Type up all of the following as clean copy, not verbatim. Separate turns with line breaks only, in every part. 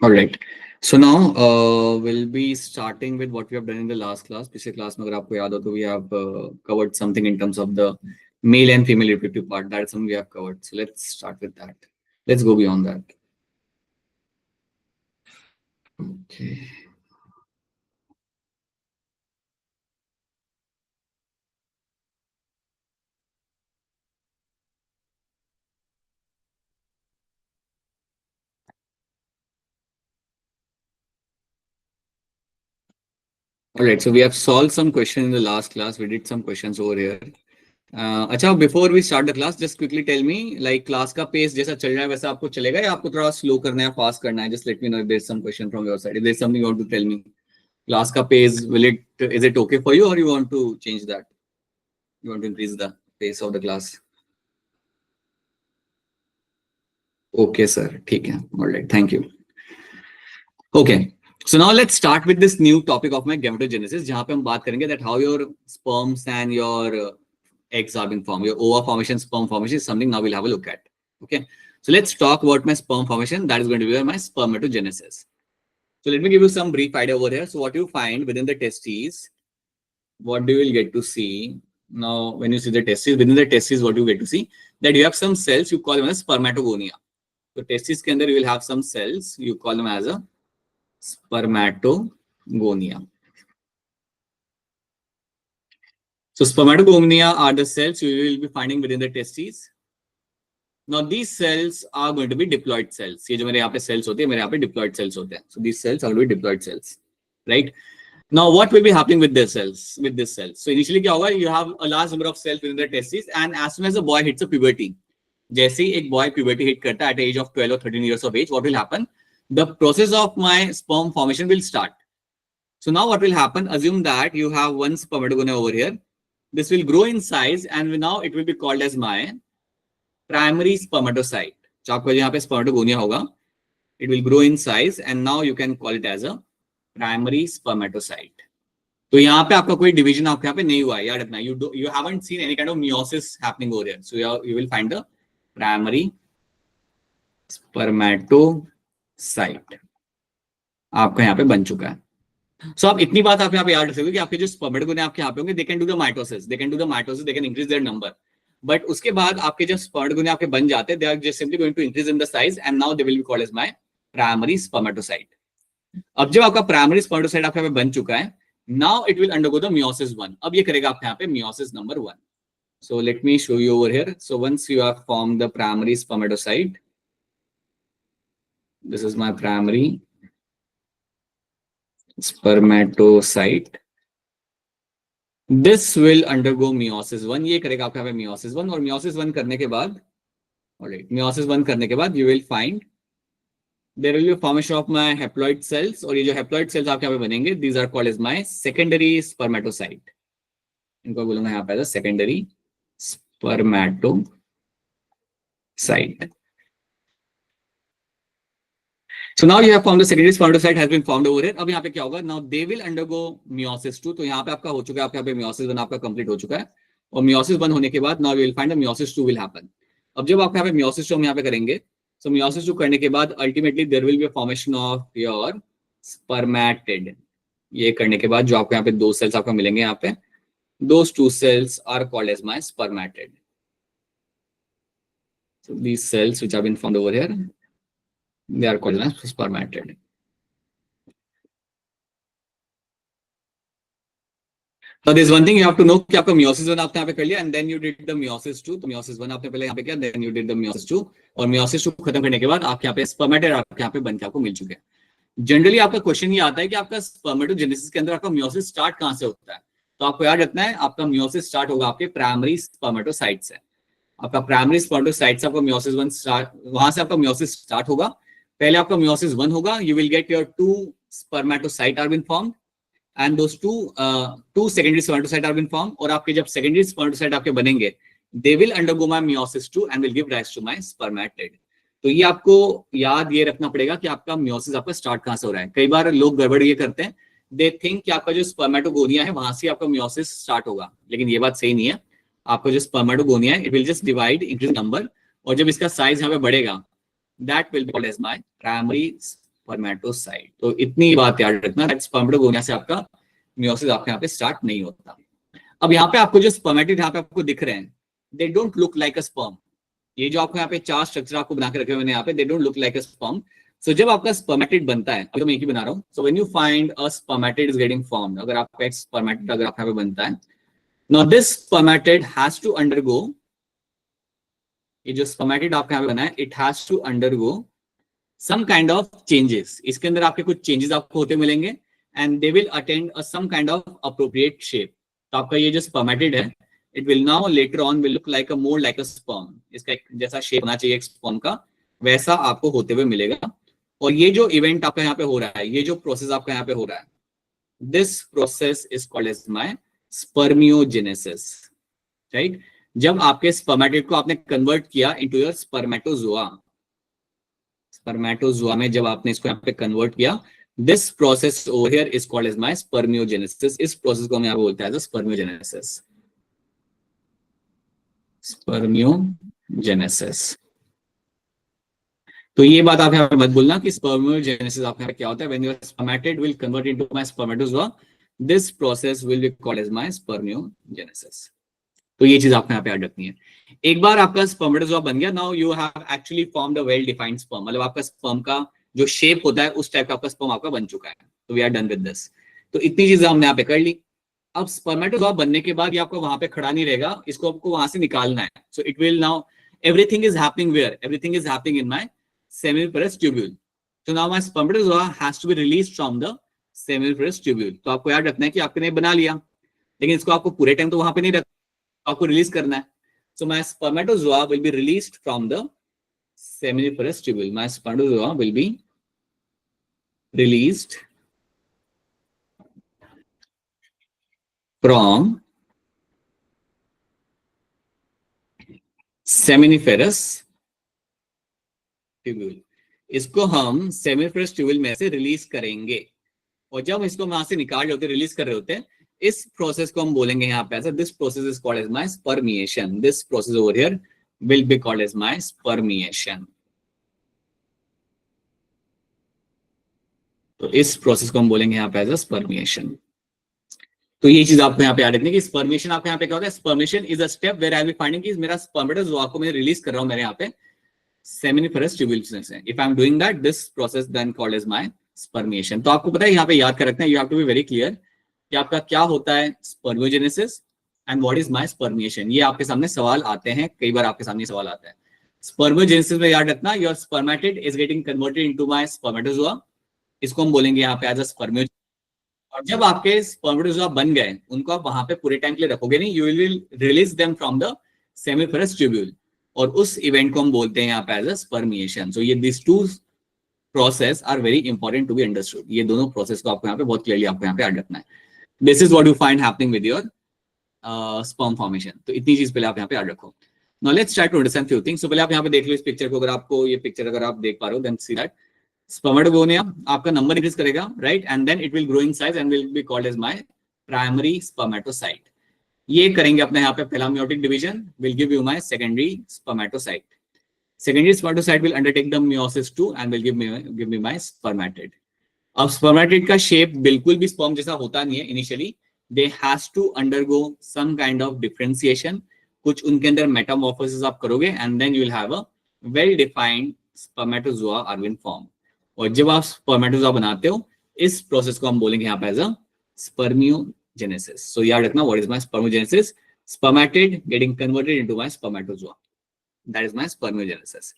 All right. So now we'll be starting with what we have done in the last class. पिछले class में अगर आपको याद हो तो we have covered something in terms of the male and female reproductive part. That's something we have covered. So let's start with that. Let's go beyond that. Okay. All right, so we have solved some questions in the last class. We did some questions over here. अच्छा, before we start the class, just quickly tell me, like class का pace जैसा चल रहा है वैसा आपको चलेगा या आपको थोड़ा slow करना है, fast करना है? Just let me know if there's some question from your side. If there's something you want to tell me. Class का pace, is it okay for you or you want to change that? You want to increase the pace of the class? Okay, sir. ठीक है. All right. Thank you. Okay. So now let's start with this new topic of my gametogenesis, जहाँ पे हम बात करेंगे that how your sperms and your eggs are being formed. Your ova formation, sperm formation is something now we'll have a look at. Okay. So let's talk about my sperm formation. That is going to be my spermatogenesis. So let me give you some brief idea over here. So what you find within the testes, what do you will get to see? Now, when you see the testes, within the testes, what you get to see? That you have some cells, you call them as spermatogonia. So testes के अंदर you will have some cells, you call them as a spermatogonia. So spermatogonia are the cells you will be finding within the testes. Now these cells are going to be diploid cells. ये जो मेरे यहाँ पे cells होते हैं, मेरे यहाँ पे diploid cells होते हैं. So these cells are going to be diploid cells, right? Now what will be happening with this cells? With this cells. So initially क्या होगा? You have a large number of cells within the testes, and as soon as a boy hits a puberty, जैसे ही एक boy puberty hit करता है at the age of 12 or 13 years of age, what will happen? The process of my sperm formation will start. So now what will happen? Assume that you have one spermatogonia over here. This will grow in size, and now it will be called as my primary spermatocyte. So आपका यहाँ पे spermatogonia होगा. It will grow in size, and now you can call it as a primary spermatocyte. तो यहाँ पे आपका कोई division आपके यहाँ पे नहीं हुआ है, याद रखना. You haven't seen any kind of meiosis happening over here. So you will find the primary spermatocyte. आपका यहाँ पे बन चुका है. So आप इतनी बात आप यहाँ पे याद रख सकते हो कि आपके जो spermatogonia आपके यहाँ पे होंगे, they can do the mitosis, they can increase their number. But उसके बाद आपके जो spermatogonia आपके बन जाते हैं, they are just simply going to increase in the size, and now they will be called as my primary spermatocyte. अब जब आपका primary spermatocyte आपके यहाँ पे बन चुका है, now it will undergo the meiosis 1. अब ये करेगा आपके यहाँ पे meiosis number 1. So let me show you over here. So once you have formed the primary spermatocyte, this is my primary spermatocyte. This will undergo meiosis 1. ये करेगा आपका यहाँ पे meiosis 1, और meiosis 1 करने के बाद, alright, meiosis 1 करने के बाद you will find there will be a formation of my haploid cells, और ये जो haploid cells आपके यहाँ पे बनेंगे, these are called as my secondary spermatocyte. इनको बोलूंगा यहाँ पे secondary spermatocyte. So now you have formed the secondary spermatocyte has been formed over here. अब यहाँ पे क्या होगा? Now they will undergo meiosis 2. तो यहाँ पे आपका हो चुका है, आपके यहाँ पे meiosis 1 आपका complete हो चुका है, और meiosis 1 होने के बाद now you will find the meiosis 2 will happen. अब जब आपके यहाँ पे meiosis 2 हम यहाँ पे करेंगे, so meiosis 2 करने के बाद ultimately there will be a formation of your spermatid. ये करने के बाद जो आपको यहाँ पे 2 cells आपको मिलेंगे यहाँ पे, those 2 cells are called as my spermatid. So these cells which have been formed over here, they are called as spermatid. Now there's one thing you have to know कि आपका meiosis 1 आपने यहाँ पे कर लिया, and then you did the meiosis 2. तो meiosis 1 आपने पहले यहाँ पे किया, then you did the meiosis 2, और meiosis 2 खत्म करने के बाद आपके यहाँ पे spermatid आपके यहाँ पे बन के आपको मिल चुके हैं. जनरली आपका क्वेश्चन ये आता है कि आपका spermatogenesis के अंदर आपका meiosis स्टार्ट कहाँ से होता है? तो आपको याद रखना है, आपका meiosis स्टार्ट होगा आपके प्राइमरी spermatocyte से. आपका प्राइमरी spermatocyte से आपका meiosis 1 स्टार्ट, वहां से आपका meiosis स्टार्ट होगा. पहले आपका meiosis 1 होगा, you will get your 2 spermatocyte are been formed, and those two secondary spermatocyte are been formed, और आपके जब secondary spermatocyte आपके बनेंगे, they will undergo my meiosis 2 and will give rise to my spermatid. तो ये आपको याद ये रखना पड़ेगा कि आपका meiosis आपका स्टार्ट कहाँ से हो रहा है. कई बार लोग गड़बड़ ये करते हैं, they think कि आपका जो spermatogonia है वहां से आपका meiosis स्टार्ट होगा, लेकिन ये बात सही नहीं है. आपका जो spermatogonia है, it will just divide, increase number, और जब इसका साइज यहाँ पे बढ़ेगा, that will be called as my primary spermatocyte. तो इतनी बात याद रखना, स्पर्मेटोगोनिया से आपका मियोसिस आपके यहाँ पे स्टार्ट नहीं होता। अब यहाँ पे आपको जो स्पर्मेटिड यहाँ पे आपको दिख रहे हैं, दे don't look like a sperm. ये जो आपको यहाँ पे 4 स्ट्रक्चर आपको बना के रखे हुए हैं यहाँ पे, they don't look like a sperm. So जब आपका स्पर्मेटिड बनता है, तो मैं एक ही बना रहा हूँ। So when you find a spermatid is getting formed, अगर आपका एक स्पर्मेटिड अगर आपके यहाँ पे बनता है, now this spermatid has to undergo, ये जो स्पर्मेटिड आपके यहाँ पे बना है, it has to undergo some kind of changes. इसके अंदर आपके कुछ चेंजेस आपको होते मिलेंगे, and they will attend some kind of appropriate shape. तो आपका ये जो स्पर्मेटिड है, it will now later on will look like a more like a sperm. इसका एक जैसा शेप होना चाहिए एक स्पर्म का, वैसा आपको होते हुए मिलेगा। और ये जो इवेंट आपका यहाँ पे हो रहा है, ये जो प्रोसेस आपका यहाँ पे हो रहा है, this process is called as my spermiogenesis, right. जब आपके स्पर्मेटिड को आपने कन्वर्ट किया इनटू योर स्पर्मेटोजोआ, स्पर्मेटोजोआ में जब आपने इसको यहाँ पे कन्वर्ट किया, this process over here is called as my spermiogenesis. इस प्रोसेस को हम यहाँ बोलते हैं एज स्पर्मियोजेनेसिस, स्पर्मियोजेनेसिस। तो ये बात आप यहाँ पे मत भूलना कि स्पर्मियोजेनेसिस आप यहाँ पे क्या होता है, when your spermatid will convert into my spermatozoa, this process will be called as my spermiogenesis. तो ये चीज आपको यहाँ पे याद रखनी है। एक बार आपका स्पर्मेटोजोआ बन गया, now you have actually formed a well defined sperm, मतलब आपका स्पर्म का जो शेप होता है उस टाइप का आपका स्पर्म आपका बन चुका है। तो we are done with this. तो इतनी चीजें हमने यहाँ पे कर ली। अब स्पर्मेटोजोआ बनने के बाद ये आपको वहां पे खड़ा नहीं रहेगा, इसको आपको वहां से निकालना है। So it will now, everything is happening where, everything is happening in my seminiferous tubule. So now my spermatozoa has to be released from the seminiferous tubule। तो आपको याद रखना है कि आपने बना लिया, लेकिन इसको आपको पूरे टाइम तो वहां पे नहीं रखना, आपको रिलीज करना है। So my spermatozoa will be released from the seminiferous tubule। My spermatozoa will be released from seminiferous tubule। इसको हम सेमिनिफेरस ट्यूबुल में से रिलीज करेंगे, और जब इसको वहां से निकाल रहे होते, रिलीज कर रहे होते हैं, इस प्रोसेस को हम बोलेंगे यहाँ पे ऐसा, this process is called as my spermiation. This process over here will be called as my spermiation. तो इस प्रोसेस को हम बोलेंगे यहाँ पे एज अ स्पर्मिएशन। तो ये चीज आपको यहाँ पे याद रखनी है कि स्पर्मिएशन आपके यहाँ पे क्या होता है, spermiation is a step where I will finding कि मेरा स्पर्मेटोजोआ को मैं रिलीज कर रहा हूँ मेरे यहाँ पे सेमिनिफेरस ट्यूबुल से। If I am doing that, this process then called as my spermiation. तो आपको पता है यहाँ पे याद कर रखना है, you have to be very clear कि आपका क्या होता है spermiogenesis and what is my spermiation. ये आपके सामने सवाल आते हैं, कई बार आपके सामने सवाल आता है। स्पर्मियोजेनेसिस में याद रखना, your spermatid is getting converted into my spermatozoa, इसको हम बोलेंगे यहाँ पे एज अ स्पर्मियो। और जब आपके स्पर्मेटोजोआ बन गए, उनको आप वहां पे पूरे टाइम के लिए रखोगे नहीं, you will release them from the seminiferous tubule, और उस इवेंट को हम बोलते हैं यहाँ पे एज अ स्पर्मिएशन। सो ये this two process are very important to be understood. ये दोनों प्रोसेस को आपको यहाँ पे बहुत क्लियरली आपको यहाँ पे याद रखना है। This is what you find happening with your sperm formation. तो इतनी चीज पहले आप यहाँ पे याद रखो। Now let's try to understand few things. तो पहले आप यहाँ पे देख लो इस पिक्चर को, अगर आपको ये पिक्चर अगर आप देख पा रहे हो, देन सी दैट स्पर्मेटोगोनिया आपका नंबर इंक्रीज करेगा, right, and then it will grow in size and will be called as my primary spermatocyte. ये करेंगे अपने यहाँ पे पहला meiotic division, will give you my secondary spermatocyte. Secondary spermatocyte will undertake the meiosis too and will give me my spermatid। अब spermatid का shape बिल्कुल भी sperm जैसा होता नहीं है initially, they has to undergo some kind of differentiation। कुछ उनके अंदर metamorphosis आप करोगे and then you will have a well defined spermatozoa are been formed। और जब आप spermatozoa बनाते हो, इस प्रोसेस को हम बोलेंगे यहाँ पे as a spermiogenesis। So याद रखना, what is my spermiogenesis? Spermatid getting converted into my spermatozoa, that is my spermiogenesis।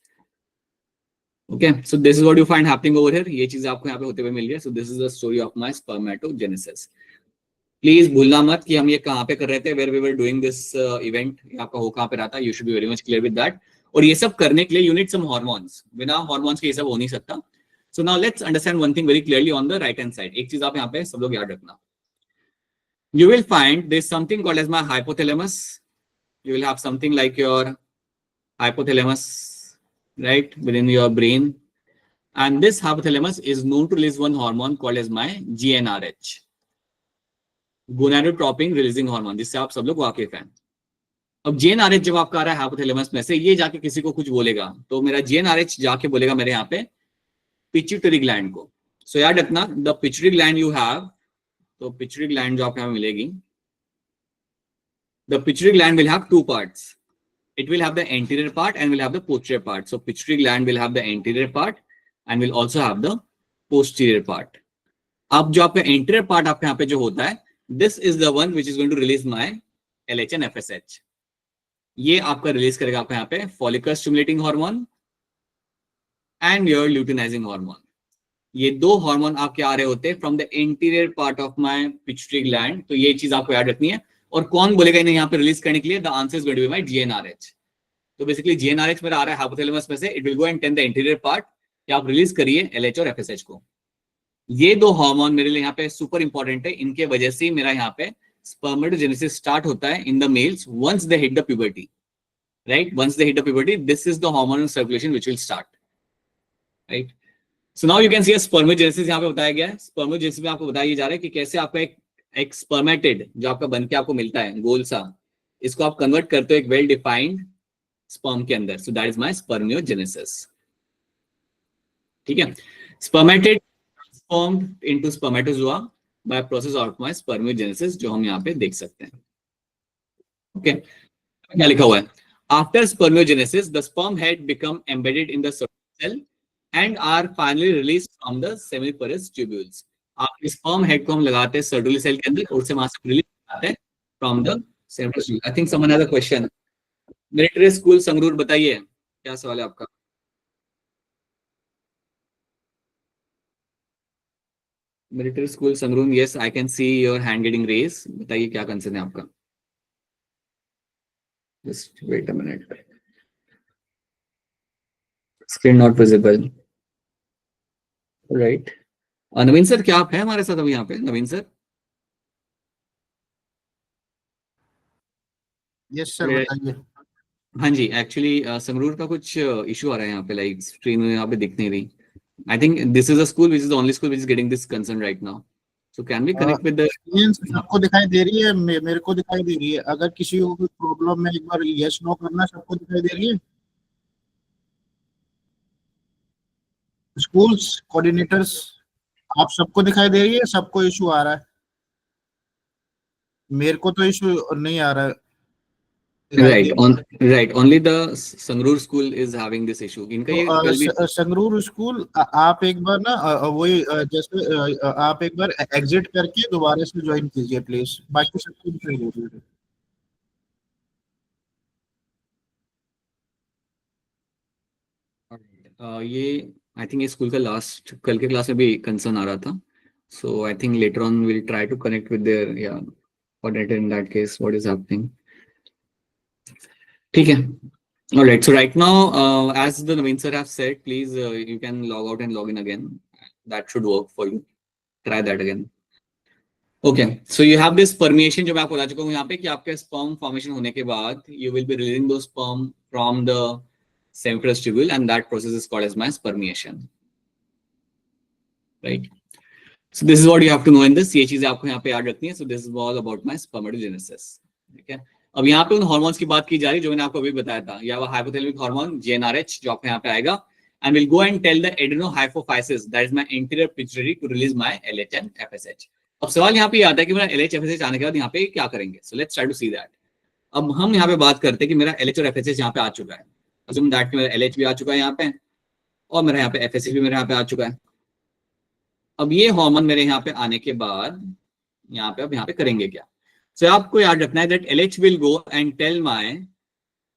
Okay, so this is what you find happening over here। ये चीज आपको यहाँ पे होते हुए मिल रही है। So this is the story of my spermatogenesis। Please भूलना मत कि हम ये कहाँ पे कर रहे थे, where we were doing this event, आपका हो कहाँ पे रहा था। You should be very much clear with that। और ये सब करने के लिए you need some hormones। बिना hormones के ये सब हो नहीं सकता। So now let's understand one thing very clearly on the right hand side। एक चीज आप यहाँ पे सब लोग याद रखना। You will find there is something called as my hypothalamus। You will have something like your hypothalamus, right, within your brain, and this hypothalamus is known to release one hormone called as my GnRH, gonadotropin releasing hormone, जिससे आप सब लोग वाकिफ हैं। अब GnRH जब आपका आ रहा है हाइपोथैलेमस में से, ये जाके किसी को कुछ बोलेगा तो मेरा जीएनआरएच जाके बोलेगा मेरे यहाँ पे पिट्यूटरी ग्लैंड को. सो याद रखना, the pituitary gland you have, तो पिट्यूटरी ग्लैंड जो आपको यहाँ मिलेगी, the pituitary gland will have two parts. It will have the anterior part and will have the posterior part. So pituitary gland will have the anterior part and will also have the posterior part. अब जो आपका anterior part आपके यहाँ पे जो होता है, this is the one which is going to release my LH and FSH. ये आपका रिलीज करेगा आपके यहाँ पे follicle stimulating hormone and your luteinizing hormone. ये दो हार्मोन आपके आ रहे होते हैं from the anterior part of my pituitary gland. तो ये चीज आपको याद रखनी है. और कौन बोलेगा इन्हें यहाँ पे रिलीज करने के लिए? The answer is going to be my GnRH. तो बेसिकली जीएनआरएच मेरा आ रहा है हाइपोथैलेमस में से, it will go and tell the interior part कि आप रिलीज करिए एलएच और एफएसएच को. ये दो हार्मोन मेरे लिए यहाँ पे सुपर इंपॉर्टेंट है. इनके वजह से मेरा यहाँ पे स्पर्मेटोजेनेसिस स्टार्ट होता है in the males once they hit the puberty. Right, once they hit the puberty, this is the hormonal circulation which will start. Right, so now you can see spermatogenesis यहाँ पे बताया गया है. Spermatogenesis में आपको बताया जा रहा है कि कैसे आपका एक स्पर्मेटिड जो आपका बन के आपको मिलता है गोल सा, इसको आप कन्वर्ट करते हो एक वेल डिफाइंड स्पर्म के अंदर. सो दैट इज माय स्पर्मियोजेनेसिस. ठीक है, spermatid transformed into spermatozoa by process of my spermiogenesis, जो हम यहाँ पे देख सकते हैं. ओके, क्या लिखा हुआ है? After spermiogenesis the sperm head become embedded in the cell and are finally released from the seminiferous tubules. आप स्पर्म हेड को हम लगाते हैं सर्टुली सेल के अंदर और उससे वहां से रिलीज करते हैं from the seminiferous tubule. I think someone has a question. Military school Sangrur, बताइए क्या सवाल है आपका? Military school Sangrur, yes I can see your hand getting raise. बताइए क्या कंसर्न है आपका? Just wait a minute, screen not visible. Right, Naveen sir क्या आप हैं हमारे साथ अभी यहाँ पे? नवीन सर.
यस सर, बताइए.
हाँ जी, एक्चुअली संगरूर का कुछ इशू आ रहा है यहाँ पे, लाइक स्क्रीन में यहाँ पे दिख नहीं रही. I think this is a school which is the only school which is getting this concern right now. So can we connect with the
सबको दिखाई दे रही है? मेरे को दिखाई दे रही है. अगर किसी को कोई प्रॉब्लम है एक बार यस नो करना. सबको दिखाई दे रही है? स्कूल्स कोऑर्डिनेटर्स, आप सबको दिखाई दे रही है? सबको इशू आ रहा है? मेरे को तो इशू नहीं आ रहा है.
right on right only the Sangrur school is having this issue. इनका ये कल भी
संगरूर स्कूल, आप एक बार ना वही जैसे आप एक बार एग्जिट करके दोबारा से ज्वाइन कीजिए प्लीज. बाकी सबको दिखाई दे रही है.
ये आई थिंक ये स्कूल का लास्ट कल के क्लास में भी कंसर्न आ रहा था. So I think later on will try to connect with their या coordinator in that case what is happening. ठीक है. All right. So right now, as the Naveen sir have said, please you can log out and log in again. That should work for you. Try that again. Okay. So you have this permeation जो मैं आपको बता चुका हूँ यहाँ पे कि आपके sperm formation होने के बाद you will be releasing those sperm from the semifrous tubule and that process is called as my spermiation. Right. So this is what you have to know in this. ये चीजें आपको यहाँ पे याद रखनी है. So this is all about my spermatogenesis. ठीक है. अब यहाँ पे उन हार्मोन्स की बात की जा रही है जो मैंने आपको अभी बताया था. या वो हाइपोथैलेमिक हार्मोन जीएनआरएच जो आपको यहाँ पे आएगा and will go and tell the adenohypophysis that is my anterior pituitary to release my LH and FSH. अब सवाल यहाँ पे आता है कि मेरा एलएच एफएसएच आने के बाद यहाँ पे क्या करेंगे. So let's try to see that. अब हम यहाँ पे बात करते हैं कि मेरा एलएच और एफएसएच यहाँ पे आ चुका है. अज्यूम दैट कि मेरा एलएच भी आ चुका है यहाँ पे और मेरा यहाँ पे एफएसएच भी मेरे यहाँ पे आ चुका है. अब ये हार्मोन मेरे यहाँ पे आने के बाद यहाँ पे अब यहाँ पे करेंगे क्या. So आपको याद रखना है that LH will go and tell my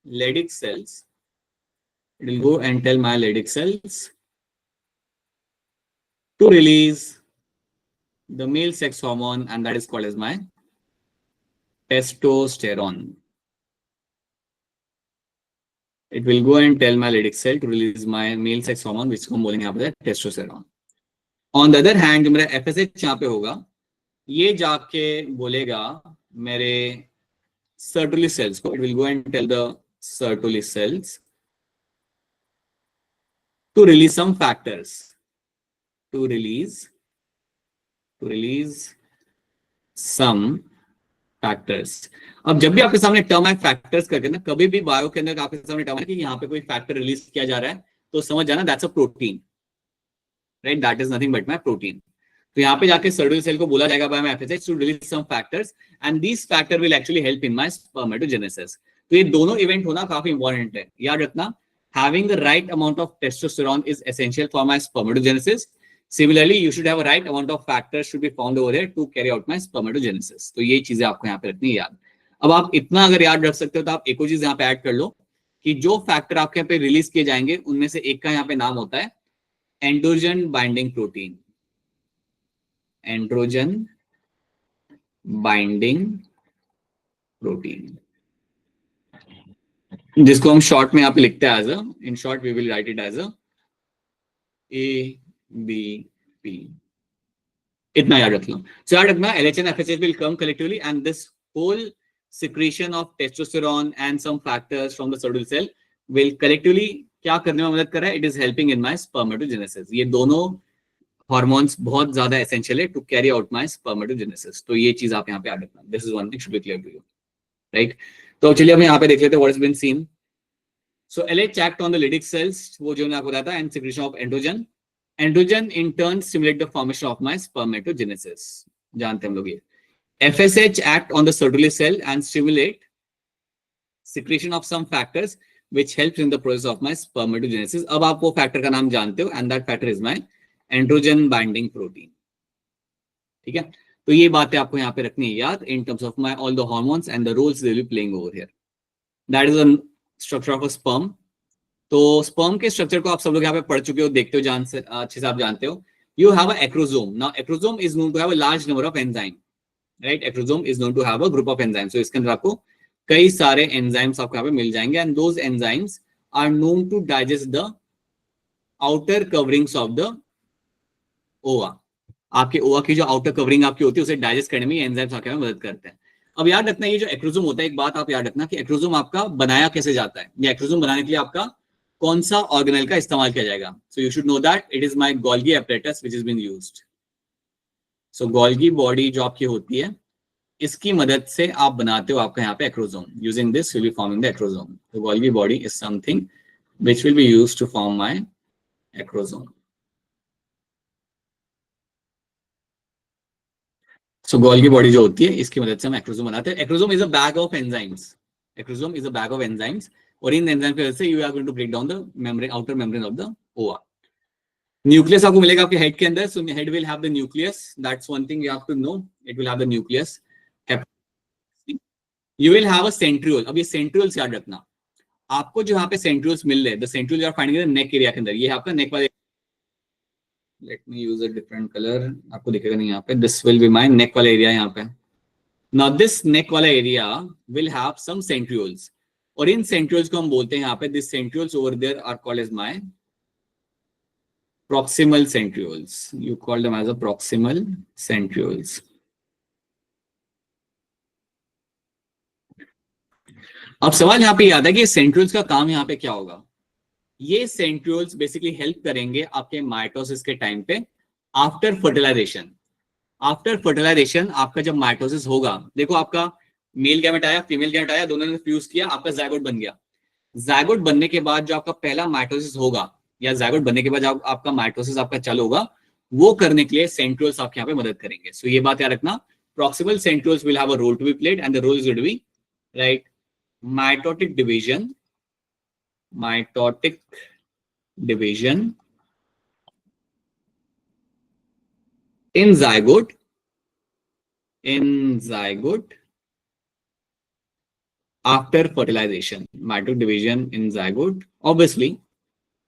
Leydig cells. It will go and tell my Leydig cells to release the male sex hormone and that is called as my testosterone. It will go and tell my Leydig cell to release my male sex hormone which हम बोलेंगे यहाँ पे testosterone. On the other hand जो मेरा FSH यहाँ पे होगा ये जाके बोलेगा मेरे Sertoli cells को. It will go and tell the Sertoli cells to release some factors. To release some factors. अब जब भी आपके सामने टर्म है फैक्टर्स करके ना, कभी भी बायो के अंदर आपके सामने टर्म है कि यहाँ पे कोई फैक्टर रिलीज किया जा रहा है, तो समझ जाना that's a protein, right, that is nothing but my protein. तो यहाँ पे जाके सर्डुलर सेल को बोला जाएगा by my FSH to release some factors and these factor will actually help in my spermatogenesis. तो ये दोनों इवेंट होना काफी इंपॉर्टेंट है, याद रखना। Having the right amount of testosterone is essential for my spermatogenesis. Similarly, you should have a right amount of factors should be found over here to carry out my spermatogenesis. तो ये चीजें आपको यहाँ पे रखनी है याद। अब आप इतना अगर याद रख सकते हो तो आप एक और चीज यहाँ पे ऐड कर लो कि जो फैक्टर आपके यहाँ पे रिलीज किए जाएंगे उनमें से एक का यहाँ पे नाम होता है androgen binding protein. Androgen binding protein, जिसको हम शॉर्ट में यहाँ पे लिखते हैं as a, in short we will write it as a ABP। इतना याद रख लो। So याद रखना LH and FSH will come collectively and this whole secretion of testosterone and some factors from the cervical cell will collectively क्या करने में मदद कर रहा है? It is helping in my spermatogenesis। ये दोनों हॉर्मोन्स बहुत ज्यादा एसेंशियल है to carry out my spermatogenesis. तो ये चीज आप यहाँ पे याद रखना। This is one thing should be clear to you, right. तो चलिए हम यहाँ पे देख लेते हैं what has been seen. So LH act on the Leydig cells, वो जो मैंने आपको बताया था, and secretion of androgen. Androgen in turn stimulate the formation of my spermatogenesis। जानते हैं हम लोग ये। FSH act on the Sertoli cell and stimulate secretion of some factors which helps in the process of my spermatogenesis। अब आप वो factor का नाम जानते हो and that factor is my androgen binding protein। ठीक है, तो ये बातें आपको यहाँ पे रखनी है याद in terms of my all the hormones and the roles they will be playing over here। That is a structure of a sperm. तो स्पर्म के स्ट्रक्चर को आप सब लोग यहाँ पे पढ़ चुके हो, देखते हो, जान से अच्छे से आप जानते हो। You have a acrosome. Now acrosome is known to have a large number of enzyme, right. Acrosome is known to have a group of enzyme. So इसके अंदर आपको कई सारे एंजाइम्स आपको यहाँ पे मिल जाएंगे and those enzymes are known to digest the outer coverings of the ova. आपके ओवा की जो आउटर कवरिंग आपकी होती है उसे डाइजेस्ट करने में एंजाइम्स आपके मदद करते हैं। अब याद रखना ये जो एक्रोसोम होता है, एक बात आप याद रखना कि एक्रोसोम आपका बनाया कैसे जाता है, या एक्रोसोम बनाने के लिए आपका कौन सा ऑर्गेनेल का इस्तेमाल किया जाएगा। So you should know that it is my Golgi apparatus which is been used. So Golgi body जो आपकी होती है, इसकी मदद से आप बनाते हो आपका यहाँ पे acrosome. Using this will be forming the acrosome. The Golgi body is something which will be used to form my acrosome. So Golgi body जो होती है इसकी मदद से हम एक्रोसोम बनाते हैं। Acrosome is a bag of enzymes. Acrosome is a bag of enzymes और इन एंजाइम की वजह से you are going to break down the membrane, outer membrane of the ova. Nucleus आपको मिलेगा आपके हेड के अंदर। So head will have the nucleus, that's one thing you have to know, it will have the nucleus. You will have a centriole. अब ये centrioles याद रखना, आपको जो यहाँ पे सेंट्रियोल्स मिल रहे हैं, the centriole you are finding in the neck area के अंदर। ये आपका नेक वाले, let me use a different colour, आपको दिखेगा नहीं यहाँ पे। This will be my neck वाला एरिया यहाँ पे। नाउ दिस नेक वाला area will have some centrioles और इन सेंट्रियोल्स को हम बोलते हैं यहाँ पे, this centrioles over there are called as my proximal centrioles। You call them as a proximal centrioles। अब सवाल यहाँ पे याद है कि सेंट्रियोल्स का काम यहाँ पे क्या होगा। ये सेंट्रियोल्स बेसिकली हेल्प करेंगे आपके माइटोसिस के टाइम पे आफ्टर फर्टिलाइजेशन। आफ्टर फर्टिलाइजेशन आपका जब माइटोसिस होगा, देखो आपका मेल गैमेट आया, फीमेल गैमेट आया, दोनों ने फ्यूज किया, आपका जायगोट बन गया। जायगोट बनने के बाद जो आपका पहला माइटोसिस होगा, या जायगोट बनने के बाद आपका माइटोसिस आपका चालू होगा, वो करने के लिए सेंट्रियोल्स आपके यहाँ पे मदद करेंगे। सो ये बात याद रखना, proximal centrioles will have a role to be played and the role is going to be right mitotic division in zygote after fertilization। mitotic division in zygote obviously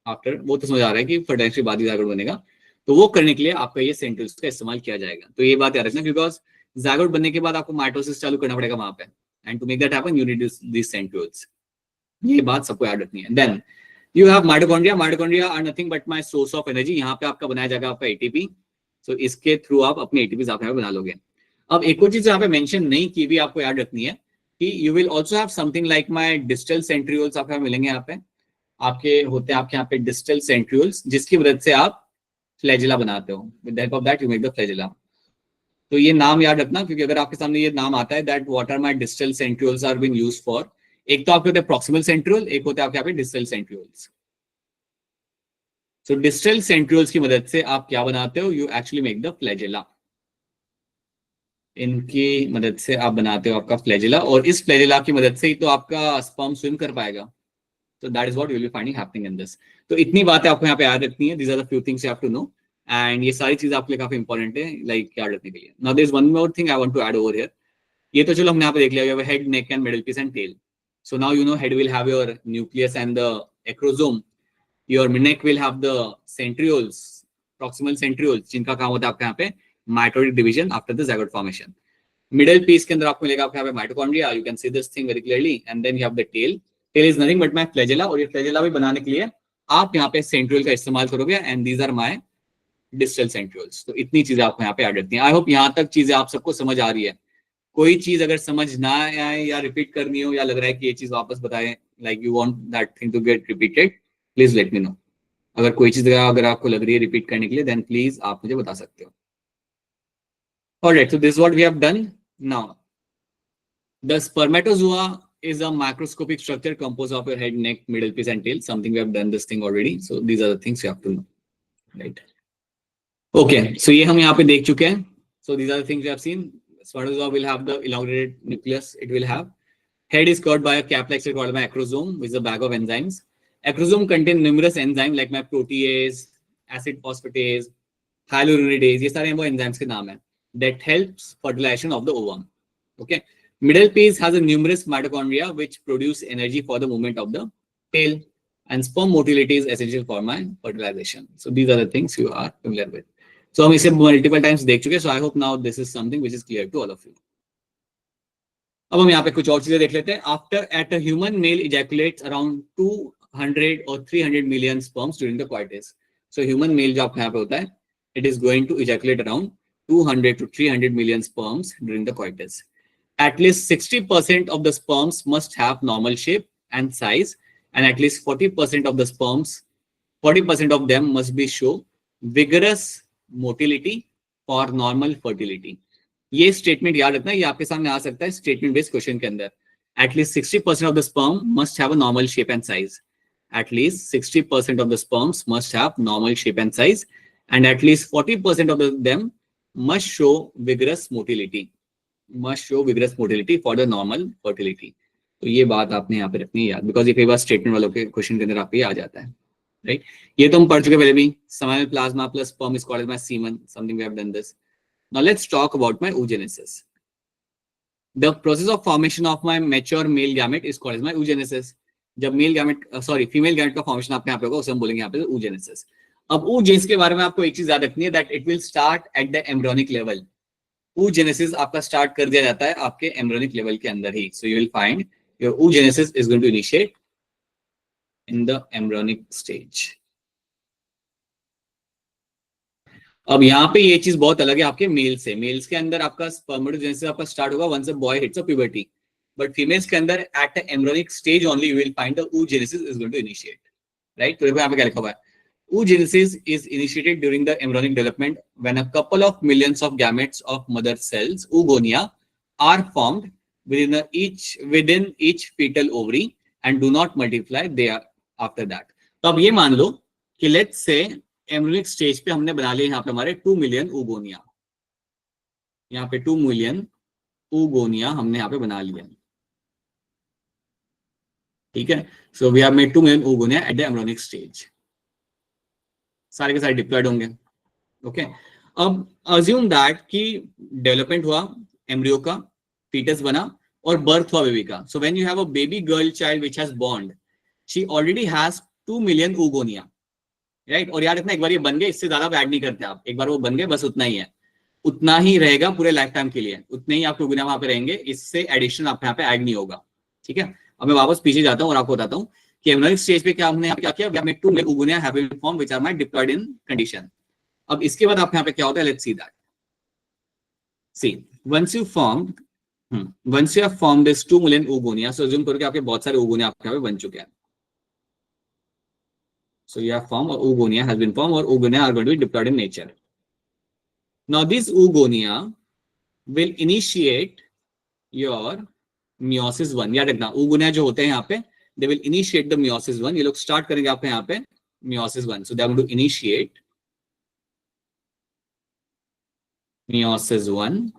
after, वो तो समझ आ रहा है कि फर्टिलाइजेशन के बाद ही zygote बनेगा, तो वो करने के लिए आपका ये सेंट्रियोल्स का इस्तेमाल किया जाएगा। तो ये बात याद रखना, बिकॉज zygote बनने के बाद आपको माइटोसिस चालू करना पड़ेगा वहां पे, and to make that happen you need this centrioles. ये बात सबको याद रखनी है। Then you have mitochondria. Mitochondria are nothing but my source of energy. यहाँ पे आपका बनाया जाएगा आपका एटीपी। सो इसके थ्रू आप अपने एटीपीज आप यहाँ पे बना लोगे। अब एक और चीज यहाँ पे मेंशन नहीं की भी आपको याद रखनी है कि you will also have something like my distal centrioles आपको यहाँ मिलेंगे। यहाँ पे आपके होते हैं आपके यहाँ पे डिस्टल सेंट्रियोल्स, जिसकी मदद से आप फ्लैजिला बनाते हो। With the help of that you make the flagella. तो ये नाम याद रखना, क्योंकि अगर आपके सामने ये नाम आता है that what are my distal centrioles are been used for, एक तो आपके होते हैं प्रॉक्सिमल सेंट्रियोल, एक होते हैं आपके यहाँ पे डिस्टल सेंट्रियोल्स। सो डिस्टल सेंट्रियोल्स की मदद से आप क्या बनाते हो, you actually make the flagella. इनकी मदद से आप बनाते हो आपका फ्लैजेला, और इस फ्लैजेला की मदद से ही तो आपका स्पर्म स्विम कर पाएगा। So that is what you will be finding happening in this. तो इतनी बातें आपको यहाँ पे याद रखनी है. These are the few things you have to know. And ये सारी चीजें आपके लिए काफी इंपॉर्टेंट है, लाइक याद रखने के लिए. Now there is one more thing I want to add over here. ये तो चलो हमने यहाँ पे देख लिया, we have a head, neck and middle piece and tail. So now you know head will have your nucleus and the acrosome. Your neck will have the centrioles, proximal centrioles, जिनका काम होता है आपके यहाँ पे mitotic division after the zygote formation. Middle piece के अंदर आपको मिलेगा आपके यहाँ पे mitochondria. You can see this thing very clearly. And then you have the tail. Tail is nothing but my flagella, और ये flagella भी बनाने के लिए आप यहाँ पे सेंट्रियोल का इस्तेमाल करोगे, and these are my distal centrioles. तो इतनी चीजें आपको यहाँ पे याद रखती हैं. आई होप यहाँ तक चीजें आप सबको समझ आ रही है. कोई चीज अगर समझ ना आए या रिपीट करनी हो, या लग रहा है कि ये चीज वापस बताएं, like you want that thing to get repeated, please let me know. अगर कोई चीज अगर आपको लग रही है रिपीट करने के लिए, देन प्लीज आप मुझे बता सकते हो. Alright, so this is what we have done. Now the spermatozoa is a macroscopic structure composed of your head, neck, middle piece and tail. Something we have done this thing already. So these are the things you have to know. Right. Okay. So ये हम यहाँ पे देख चुके हैं. So these are the things we have seen. Spermatozoa will have the elongated nucleus. It will have head is covered by a cap-like structure called my acrosome, which is a bag of enzymes. Acrosome contain numerous enzymes like my protease, acid phosphatase, hyaluronidase. ये सारे वो enzymes के नाम हैं. That helps fertilization of the ovum. Okay. Middle piece has a numerous mitochondria which produce energy for the movement of the tail, and sperm motility is essential for my fertilization. So these are the things you are familiar with. So हम इसे multiple times देख चुके हैं. So I hope now this is something which is clear to all of you. अब हम यहाँ पे कुछ और चीजें देख लेते हैं. After at a human male ejaculates around 200 or 300 million sperms during the coitus. So human male जो आपको यहाँ पे होता है, it is going to ejaculate around 200 to 300 million sperms during the coitus. At least 60% of the sperms must have normal shape and size, and at least 40% of the sperms, 40% of them must be show vigorous motility for normal fertility. ये statement याद रखना, ये आपके सामने आ सकता है statement based question के अंदर. At least 60% of the sperm must have a normal shape and size. At least 60% of the sperms must have normal shape and size, and at least 40% of them must show vigorous motility. Must show vigorous motility for the normal fertility. तो ये बात आपने यहाँ पे रखनी है याद, because ये कई बार स्टेटमेंट वालों के क्वेश्चन के अंदर आपको आ जाता है. राइट, ये तो हम पढ़ चुके पहले भी. Seminal plasma plus sperm is called as my semen. Something we have done this. Now let's talk about my oogenesis. The process of formation of my mature male gamete is called as my oogenesis. जब male gamete female gamete का formation आपके यहाँ पे होगा, उसे हम बोलेंगे यहाँ पे oogenesis. अब oogenesis के बारे में आपको एक चीज याद रखनी है, that it will start at the embryonic level. oogenesis आपका स्टार्ट कर दिया जाता है आपके एम्ब्रियोनिक लेवल के अंदर ही. So you will find your oogenesis is going to initiate in the embryonic stage. अब यहाँ पे ये चीज बहुत अलग है आपके मेल से. मेल्स के अंदर आपका स्पर्मेटोजेनेसिस आपका स्टार्ट होगा once a boy hits a puberty, but females के अंदर at the embryonic stage only you will find the oogenesis is going to initiate. Right, तो देखो यहाँ पे क्या लिखा हुआ है. Oogenesis is initiated during the embryonic development when a couple of millions of gametes of mother cells, oogonia, are formed within each fetal ovary and do not multiply there after that. तो अब ये मान लो कि let's say embryonic stage पे हमने बना लिए यहाँ पे हमारे 2 million oogonia. यहाँ पे 2 million oogonia हमने यहाँ पे बना लिया. ठीक है, so we have made 2 million oogonia at the embryonic stage. सारे के सारे डिप्लॉयड होंगे. ओके, अब अज्यूम दैट कि डेवलपमेंट हुआ एम्ब्रियो का, फीटस बना और बर्थ हुआ बेबी का. So when you have a baby girl child which has born, she already has 2 million oogonia. Right, और याद रखना एक बार ये बन गए, इससे ज्यादा ऐड नहीं करते आप. एक बार वो बन गए बस उतना ही है, उतना ही रहेगा पूरे लाइफ टाइम के लिए. उतने ही आपके oogonia वहां पे रहेंगे, इससे एडिशन आपके यहाँ पे ऐड नहीं होगा. ठीक है, अब मैं वापस पीछे जाता हूँ और आपको बताता हूँ कि एम्ब्रियोनिक स्टेज पे क्या हमने क्या किया. We have made 2 million oogonia have been formed which are my diploid in condition. अब इसके बाद आप यहाँ पे क्या होता है, let's see that. See once you have formed this 2 million oogonia, so assume करो कि आपके बहुत सारे oogonia आपके यहाँ पे बन चुके हैं. So you have formed, or oogonia has been formed, or oogonia are going to be diploid in nature. Now these oogonia will initiate your meiosis 1. याद रखना oogonia जो होते हैं यहाँ पे, they will initiate the meiosis 1. ये लोग start करेंगे आपके यहाँ पे meiosis 1. So they are going to initiate meiosis 1,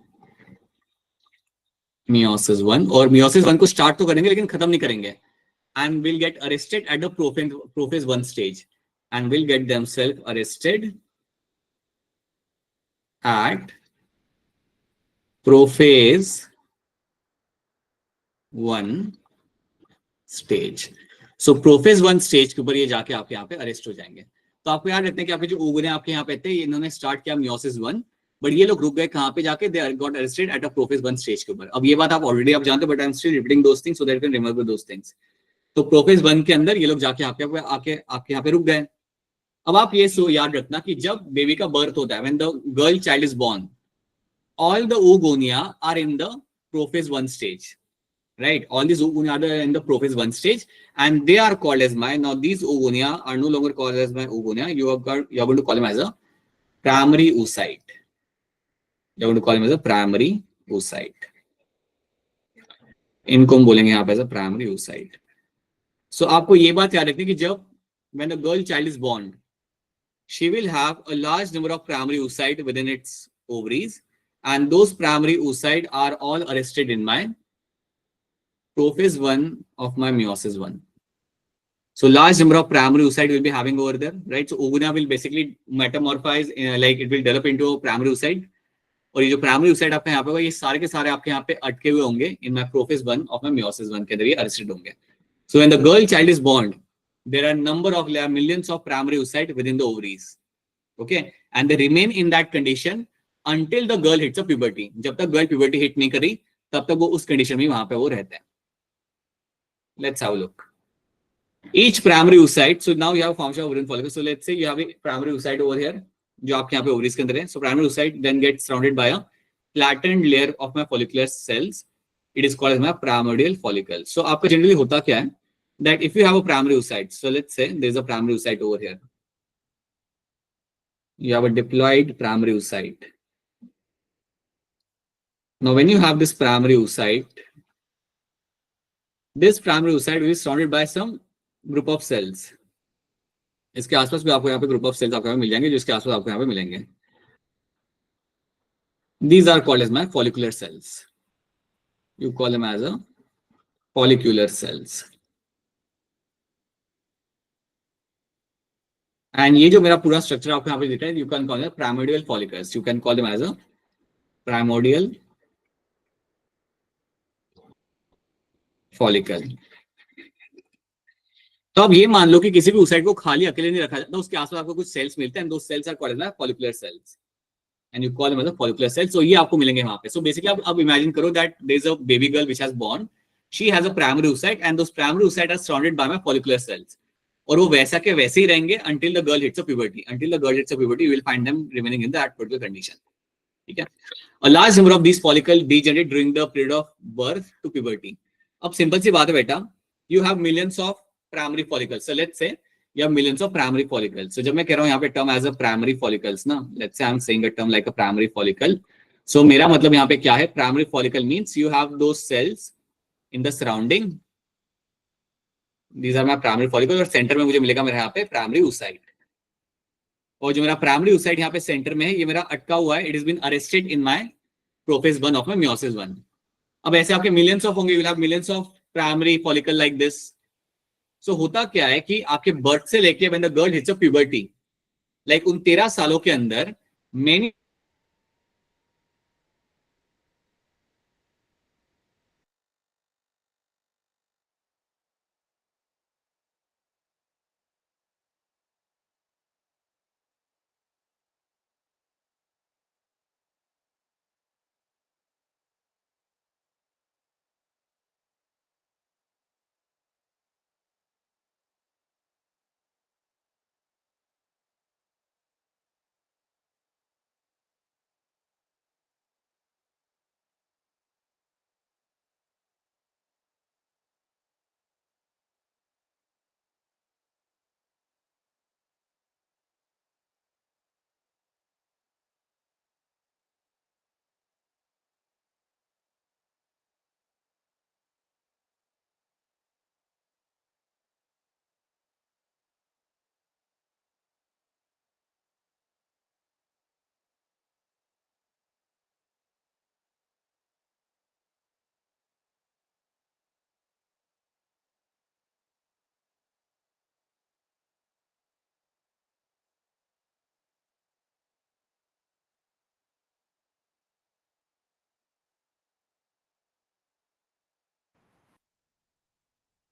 meiosis 1, और meiosis 1 को स्टार्ट तो करेंगे लेकिन खत्म नहीं करेंगे, and will get arrested at the prophase 1 stage, and will get themselves arrested at prophase 1 stage. So prophase 1 stage के ऊपर ये जाके आपके यहाँ पे अरेस्ट हो जाएंगे. तो आपको याद रखते हैं कि आपके जो ओगुने आपके यहाँ पे थे, इन्होंने स्टार्ट किया मियोसिस 1, बट ये लोग रुक गए कहाँ पे जाके, they got arrested at a prophase 1 stage के ऊपर. अब ये बात आप ऑलरेडी आप जानते हो, but I am still repeating those things so that you can remember those things. तो प्रोफेज 1 के अंदर ये लोग जाके आपके यहाँ पे रुक गए. अब आप ये याद रखना कि जब बेबी का बर्थ होता है, when the girl child is born, all the oogonia are in the prophase 1 stage, right? All these oogonia are in the prophase 1 stage, and they are called as my. Now these oogonia are no longer called as my oogonia. You are going to call them as a primary oocyte. You are going to call them as a primary oocyte. इनको हम बोलेंगे यहाँ पे as a primary oocyte. So आपको ये बात याद रखनी कि जब when a girl child is born, she will have a large number of primary oocyte within its ovaries, and those primary oocyte are all arrested in my prophase 1 of my meiosis 1. So large number of primary oocyte will be having over there, right? So oogonia will basically metamorphize, like it will develop into a primary oocyte. और ये जो primary oocyte आपके यहाँ पे होगा, ये सारे के सारे आपके यहाँ पे अटके हुए होंगे in my prophase 1 of my meiosis 1 के अंदर ये arrested होंगे. So when the girl child is born, there are millions of primary oocyte within the ovaries. Okay, and they remain in that condition until the girl hits a puberty. जब तक girl puberty hit नहीं करी, तब तक वो उस condition में वहां पे वो रहते हैं. Let's have a look. Each primary oocyte. So now you have formation of ovarian follicle. So let's say you have a primary oocyte over here, जो आपके यहाँ पे ovaries के अंदर है. So primary oocyte then gets surrounded by a flattened layer of my follicular cells. It is called as my primordial follicle. So आपका generally होता क्या है? That if you have a primary oocyte, so let's say there is a primary oocyte over here. You have a diploid primary oocyte. Now, when you have this primary oocyte will be surrounded by some group of cells. इसके आसपास भी आपको यहाँ पे group of cells आपको यहाँ पे मिल जाएंगे, जिसके आसपास आपको यहाँ पे मिलेंगे. These are called as my follicular cells. You call them as a follicular cells. And ये जो मेरा पूरा structure आपको यहाँ पे दिख रहा है, you can call them primordial follicles. You can call them as a primordial follicle. तो अब ये मान लो कि किसी भी oocyte को खाली अकेले नहीं रखा जाता, उसके आसपास आपको कुछ सेल्स मिलते हैं, and those cells are called as follicular cells, and you call them as follicular cells. So ये आपको मिलेंगे वहां पे. So basically अब imagine करो that there is a baby girl which has born, she has a primary oocyte, and those primary oocyte are surrounded by my follicular cells. और वो वैसा के वैसे ही रहेंगे until the girl hits a puberty. Until the girl hits a puberty, you will find them remaining in that particular condition. ठीक है? A large number of these follicles degenerate during the period of birth to puberty. अब simple सी बात है बेटा, you have millions of primary follicles. So let's say you have millions of primary follicles. So जब मैं कह रहा हूँ यहाँ पे term as a primary follicles ना, let's say I'm saying a term like a primary follicle. So मेरा मतलब यहाँ पे क्या है? Primary follicle means you have those cells in the surrounding. These are my primary follicles. और center में मुझे मिलेगा मेरे यहाँ पे primary oocyte. और जो मेरा primary oocyte यहाँ पे center में है, ये मेरा अटका हुआ है. It has been arrested in my prophase 1 of my meiosis 1. अब ऐसे आपके millions of होंगे. You will have millions of primary follicle like this. So होता क्या है कि आपके बर्थ से लेके when the girl hits a puberty, like उन 13 सालों के अंदर many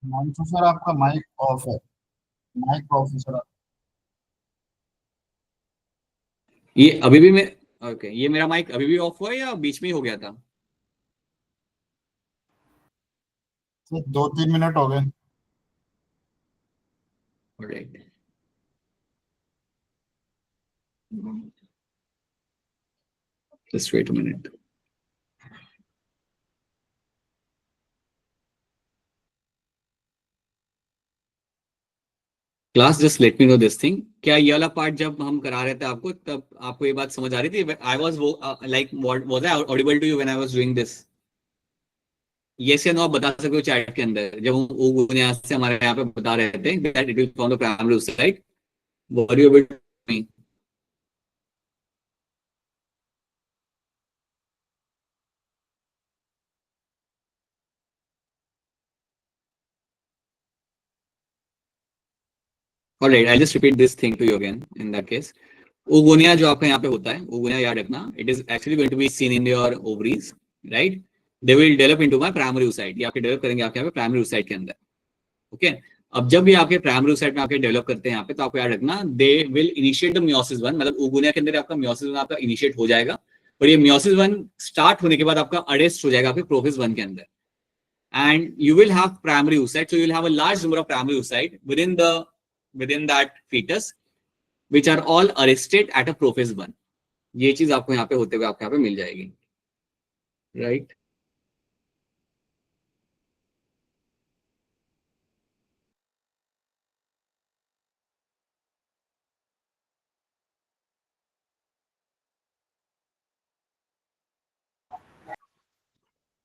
मानसू सर आपका माइक ऑफ है। माइक ऑफ है सर।
ये अभी भी मैं ओके, ये मेरा माइक अभी भी ऑफ हुआ है या बीच में ही हो गया था?
सिर्फ 2-3 मिनट हो गए।
Alright, just wait a minute. Class just let me know this thing, क्या ये वाला पार्ट जब हम करा रहे थे आपको, तब आपको ये बात समझ आ रही थी? आई वाज वो like what was I audible to you when I was doing this? Yes या नो आप बता सकते हो चैट के अंदर, जब हम वो बुनियाद से हमारे यहाँ पे बता रहे थे that it will from the primary side, were you able to? Alright, I just repeat this thing to you again in that case. Oogonia जो आपका यहाँ पे होता है, ओगोनिया याद रखना, it is actually going to be seen in your ovaries, right? They will develop into my primary oocyte, ये आपके डेवलप करेंगे आपके यहाँ पे प्राइमरी oocyte के अंदर। ओके, अब जब भी आपके प्राइमरी oocyte में आपके डेवलप करते हैं यहाँ पे, तो आपको याद रखना they will initiate the meiosis one, मतलब ओगोनिया के अंदर आपका मियोसिस वन आपका इनिशिएट हो जाएगा, और ये मियोसिस वन स्टार्ट होने के बाद आपका अरेस्ट हो जाएगा आपके प्रोफेज वन के अंदर, and you will have primary oocyte, so you will have a large number of primary oocyte within that fetus, which are all arrested at a prophase one। ये चीज आपको यहाँ पे होते हुए आपको यहाँ पे मिल जाएगी, राइट?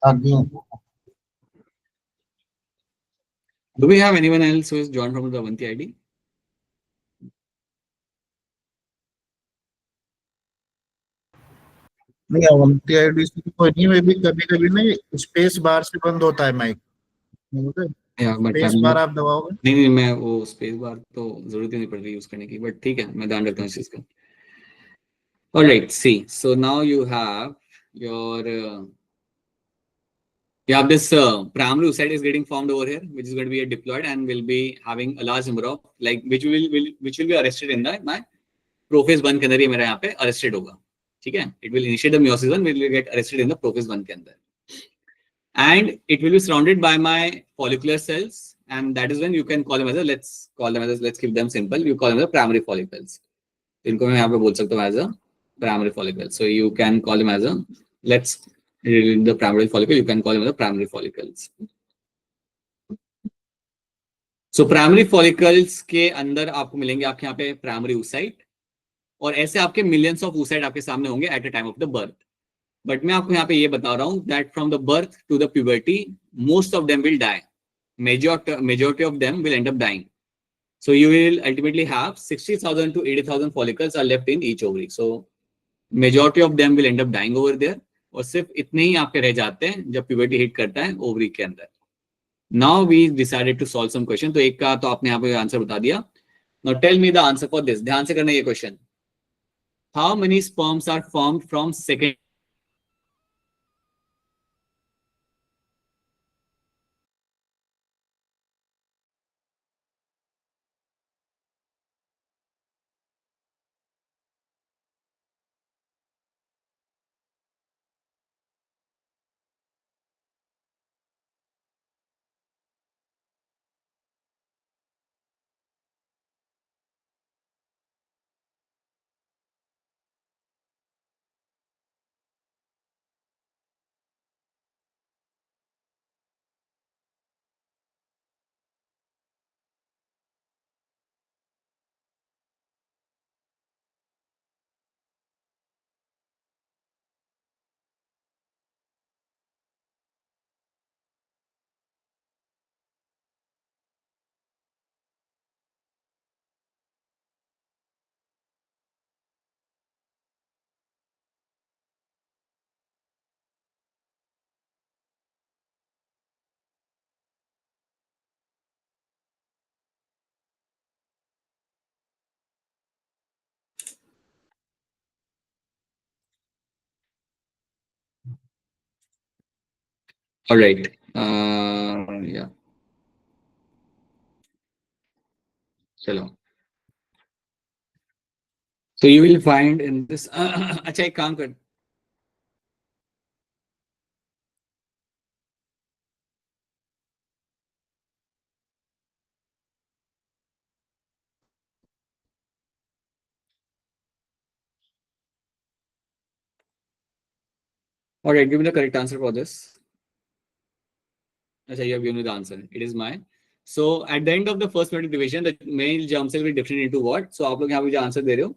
आगे।
Do we have anyone else who is joined from the Avanti ID?
नहीं, अवंती आईडी से तो कोई नहीं, मे भी कभी कभी ना स्पेस बार से बंद होता है माइक।
या बट
स्पेस बार आप दबाओगे।
नहीं नहीं, मैं वो स्पेस बार तो जरूरत ही नहीं पड़ रही यूज करने की, बट ठीक है, मैं ध्यान रखता हूँ इस चीज का। Alright, see so now you have your you have this primary oocyte is getting formed over here, which is going to be a diploid and will be having a large number of like which will be arrested in the my prophase one के अंदर, ये मेरा यहाँ पे arrested होगा, ठीक है? It will initiate the meiosis one, will get arrested in the prophase one के अंदर, and it will be surrounded by my follicular cells, and that is when you can call them as a, let's call them as a, let's keep them simple, you call them as primary follicles। इनको मैं यहाँ पे बोल सकता हूँ as a primary follicle, so you can call them as a, let's the primary follicle, you can call them as a primary follicles। So primary follicles के अंदर आपको मिलेंगे आपके यहाँ पे प्राइमरी oocyte, और ऐसे आपके मिलियंस ऑफ oocyte आपके सामने होंगे at the time of the birth. But मैं आपको यहाँ पे ये बता रहा हूँ that from the birth to the puberty most of them will die, majority of them will end up dying, so you will ultimately have 60,000 to 80,000 follicles are left in each ovary, so majority of them will end up dying over there, और सिर्फ इतने ही आपके रह जाते हैं जब puberty hit करता है ओवरी के अंदर। Now we decided to solve some question, तो एक का तो आपने यहाँ पे आंसर बता दिया। Now tell me the answer for this, ध्यान से करना ये question. How many sperms are formed from second? Alright, या चलो, so you will find in this अच्छा एक काम कर, all right, give me the correct answer for this. अच्छा, you have given me the answer, it is my, so at the end of the first metric division the male germ cell will differentiate into what? So आप लोग यहाँ पे जो answer दे रहे हो,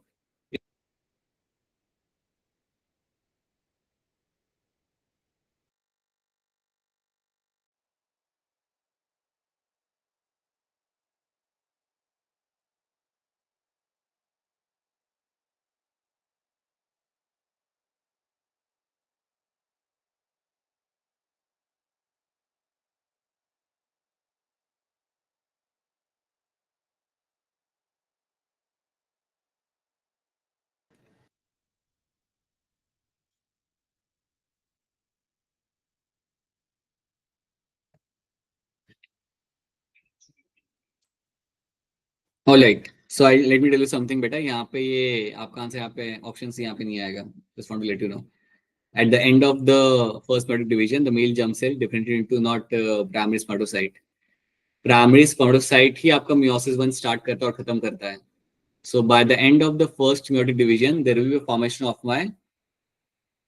alright, so I let me tell you something बेटा, यहाँ पे ये आपका आंसर यहाँ पे ऑप्शन सी यहाँ पे नहीं आएगा, just want to let you know. At the end of the first meiotic division, the male germ cell differentiated into not primary spermatocyte. Primary spermatocyte ही आपका meiosis one start करता है और खत्म करता है. So by the end of the first meiotic division, there will be a formation of my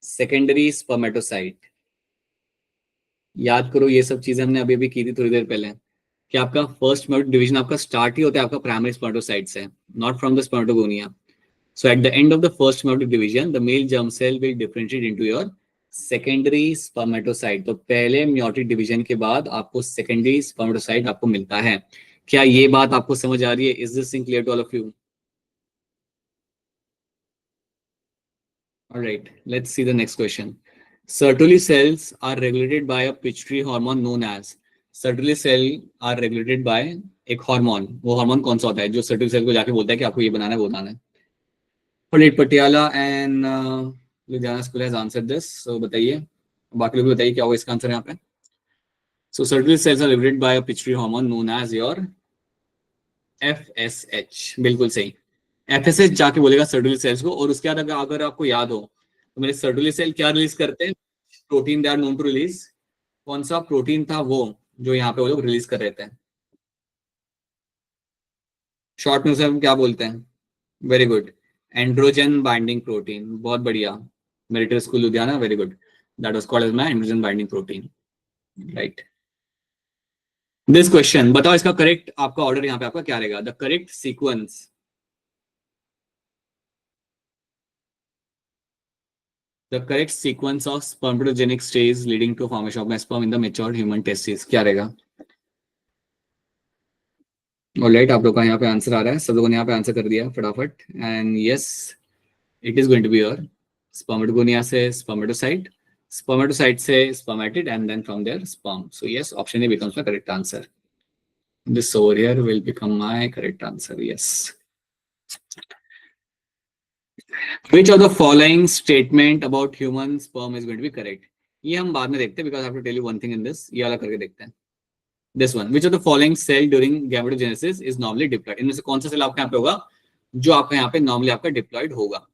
secondary spermatocyte. याद करो ये सब चीजें हमने अभी अभी की थी थोड़ी देर पहले, कि आपका फर्स्ट meiotic division आपका स्टार्ट ही होता है आपका प्राइमरी स्पर्मेटोसाइट से, not from the spermatogonia. So at the end of the first meiotic division, the male germ cell will differentiate into your secondary spermatocyte. तो पहले meiotic division के बाद आपको secondary spermatocyte आपको मिलता है. क्या ये बात आपको समझ आ रही है? Is this thing clear to all of you? All right, let's see the next question. Sertoli cells are regulated by a pituitary hormone known as. Sertoli cell are regulated by एक हार्मोन. वो hormone कौन सा होता है जो Sertoli cell को जाके बोलता है कि आपको ये बनाना है वो बनाना है? Patiala and Ludhiana school has answered this. So बताइए, बाकी लोग भी बताइए क्या होगा इसका आंसर यहाँ पे. So cervical cells are regulated by a pituitary hormone known as your FSH. बिल्कुल सही. FSH जाके बोलेगा सर्टुली सेल्स को, और उसके बाद अगर आपको याद हो तो मेरे सर्टुली सेल क्या रिलीज करते हैं? Protein they are known to release. कौन सा प्रोटीन था वो जो यहाँ पे वो लोग रिलीज कर रहे थे? शॉर्ट में उसे हम क्या बोलते हैं? Very good, androgen binding protein. बहुत बढ़िया, Meritor school Ludhiana, very good. That was called as my androgen binding protein, right. This question बताओ, इसका करेक्ट आपका ऑर्डर यहाँ पे आपका क्या रहेगा? The correct sequence, the correct sequence of spermatogenic stage leading to formation of sperm in the matured human testes क्या रहेगा? ऑलराइट, आप लोग का यहाँ पे आंसर आ रहा है, सब लोगों ने यहाँ पे आंसर कर दिया फटाफट. And yes, it is going to be your spermatogonia से स्पर्मेटोसाइट, स्पर्मेटोसाइट से spermatid, and then from there sperm. So yes, option A becomes my correct answer. This over here will become my correct answer. Yes. Which of the following statement about human sperm is going to be correct? ये हम बाद में देखते हैं, because I have to tell you one thing in this. ये वाला करके देखते हैं. This one. Which of the following cell during gametogenesis is normally diploid? इनमें से कौन सा सेल आपके यहाँ पे होगा जो आपका यहाँ पे normally आपका diploid होगा?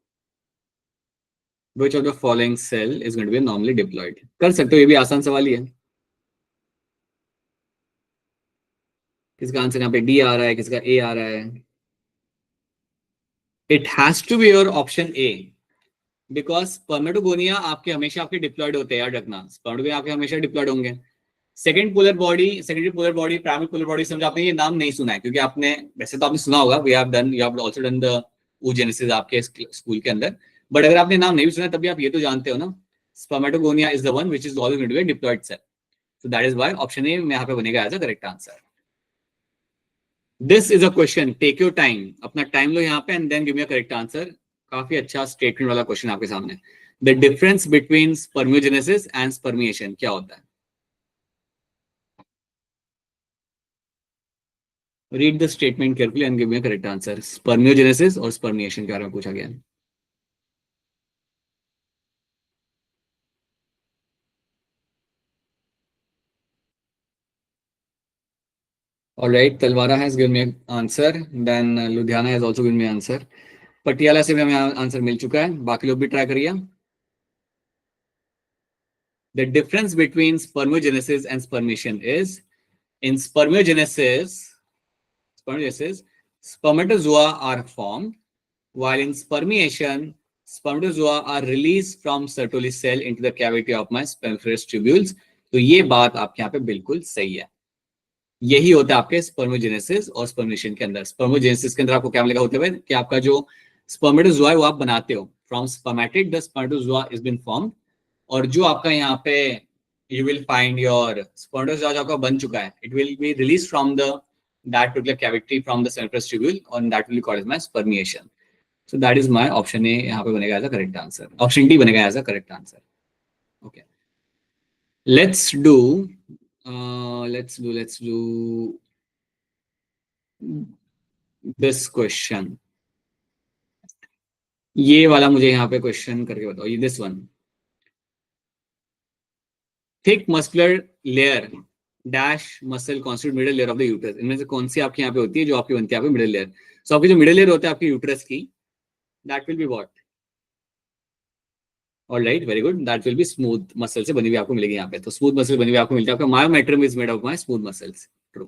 Which of the following cell is going to be normally diploid? कर सकते हो, ये भी आसान सवाल ही है. किसका आंसर यहाँ पे डी आ रहा है, किसका ए आ रहा है? It has to be your option A. Because spermatogonia आपके हमेशा आपके डिप्लॉयड होते हैं, याद रखना, स्पर्मेटोगोनिया आपके हमेशा डिप्लॉयड होंगे. Second polar body, secondary polar body, primary polar body, समझ आपने ये नाम नहीं सुना है, क्योंकि आपने वैसे तो आपने सुना होगा, we have done, you have also done the oogenesis आपके स्कूल के अंदर, बट अगर आपने नाम नहीं भी सुना तब भी आप ये तो जानते हो ना, spermatogonia is the one which is always going to be diploid cell. So that is why option A में यहाँ पे बनेगा as a correct answer. This is a question, take your time, अपना टाइम लो यहाँ पे, and then give me a correct answer. काफी अच्छा स्टेटमेंट वाला क्वेश्चन आपके सामने. The difference between spermiogenesis and spermiation क्या होता है? Read the statement carefully and give me a correct answer. Spermiogenesis और स्पर्मिएशन के बारे में पूछा गया है. All right, Talwara has given me an answer. Then Ludhiana has also given me an answer. Patiala से भी हमें आंसर मिल चुका है. बाकी लोग भी ट्राई करिए. The difference between spermogenesis and spermation is in spermiogenesis, spermatozoa are formed, while in spermiation, spermatozoa are released from Sertoli cell into the cavity of my spemniferous tubules. तो ये बात आपके यहाँ पे बिल्कुल सही है. यही होता है आपके स्पर्मोजेनेसिस और स्पर्मेशन के अंदर. स्पर्मोजेनेसिस के अंदर आपको क्या मिलेगा होते हुए कि आपका जो स्पर्मेटोजोआ है वो आप बनाते हो. From spermatid the spermatozoa is been formed. और जो आपका यहाँ पे you will find your spermatozoa जो आपका बन चुका है, it will be release from the that particular cavity from the central tubule और that will be called as my spermiation. So that is my option A यहाँ पे बनेगा as a correct answer. Option D बनेगा as a correct answer. Okay, let's do this question. ये वाला मुझे यहाँ पे क्वेश्चन करके बताओ. ये this one, thick muscular layer dash muscle constitute middle layer of the uterus. इनमें से कौन सी आपके यहाँ पे होती है जो आपकी बनती है यहाँ पे मिडिल लेयर. सो आपकी जो मिडिल लेयर होता है आपकी यूट्रस की, that will be what. Alright, very good. That will be smooth muscle से बनी हुई आपको मिलेगी यहाँ पे. तो स्मूथ मसल बनी हुई आपको मिलती है. आपका myometrium is made of my smooth muscles. True.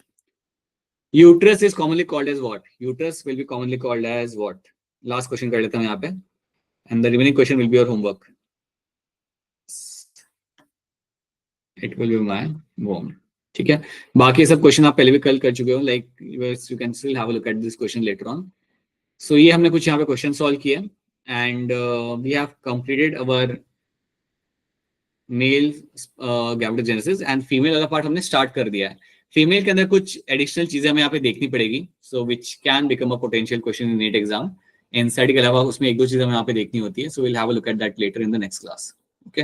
Uterus is commonly called as what. Uterus will be commonly called as what. Last question कर लेता हूँ यहाँ पे and the remaining question will be your homework. It will be my womb. ठीक है, बाकी सब question आप पहले भी कल कर चुके हो. Like you can still have a look at this question later on. So ये हमने कुछ यहाँ पे क्वेश्चन सॉल्व किए and we have completed our male gametogenesis and female वाला पार्ट हमने स्टार्ट कर दिया है. फीमेल के अंदर कुछ एडिशनल चीजें हमें यहाँ पे देखनी पड़ेगी, so which can become a potential question in NEET exam. Inside के अलावा उसमें एक दो चीजें हमें यहाँ पे देखनी होती है. So will have a look at that letter in the next class. Okay,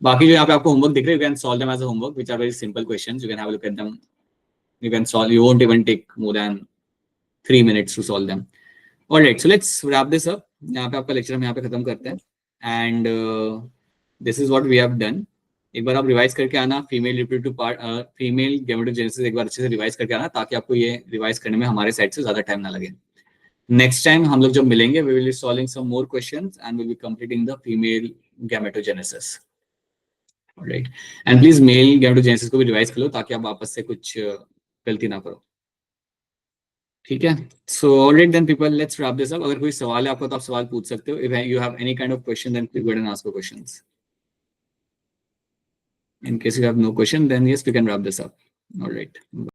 बाकी जो यहाँ पे आपको होमवर्क दिख रहे हैं, you can solve them as a homework which are very simple questions. You can have a look at them. You can solve. You won't even take more than 3 minutes to solve them. All right, so let's wrap this up. यहाँ पे आपका lecture हम यहाँ पे खत्म करते हैं and this is what we have done. एक बार आप रिवाइज करके आना female reproductive part, female gametogenesis एक बार अच्छे से रिवाइज करके आना ताकि आपको ये रिवाइज करने में हमारे साइड से ज्यादा टाइम ना लगे. नेक्स्ट टाइम हम लोग जब मिलेंगे we will be solving some more questions and will be completing the female gametogenesis. Alright, and please male gametogenesis को भी रिवाइज कर लो ताकि आप वापस से कुछ गलती ना करो. ठीक है, so alright then people, let's wrap this up. अगर कोई सवाल है आपको तो आप सवाल पूछ सकते हो. If you have any kind of question then please go and ask your questions. In case you have no question, then yes, we can wrap this up. All right.